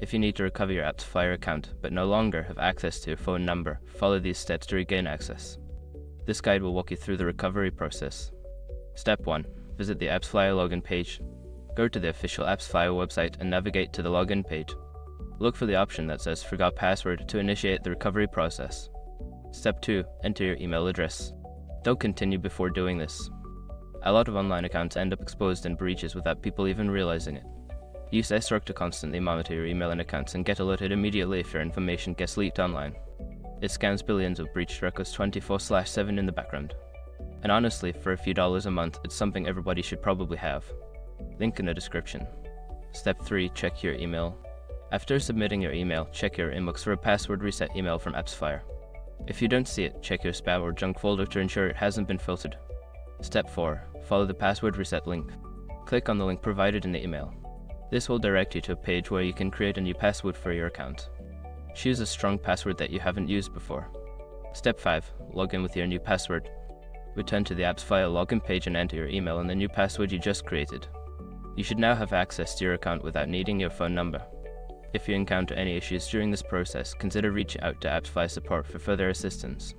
If you need to recover your AppsFlyer account but no longer have access to your phone number, follow these steps to regain access. This guide will walk you through the recovery process. Step 1. Visit the AppsFlyer login page. Go to the official AppsFlyer website and navigate to the login page. Look for the option that says Forgot Password to initiate the recovery process. Step 2. Enter your email address. Don't continue before doing this. A lot of online accounts end up exposed in breaches without people even realizing it. Use SROC to constantly monitor your email and accounts and get alerted immediately if your information gets leaked online. It scans billions of breached records 24/7 in the background. And honestly, for a few dollars a month, it's something everybody should probably have. Link in the description. Step 3. Check your email. After submitting your email, check your inbox for a password reset email from AppsFlyer. If you don't see it, check your spam or junk folder to ensure it hasn't been filtered. Step 4. Follow the password reset link. Click on the link provided in the email. This will direct you to a page where you can create a new password for your account. Choose a strong password that you haven't used before. Step 5. Log in with your new password. Return to the AppsFlyer login page and enter your email and the new password you just created. You should now have access to your account without needing your phone number. If you encounter any issues during this process, consider reaching out to AppsFlyer support for further assistance.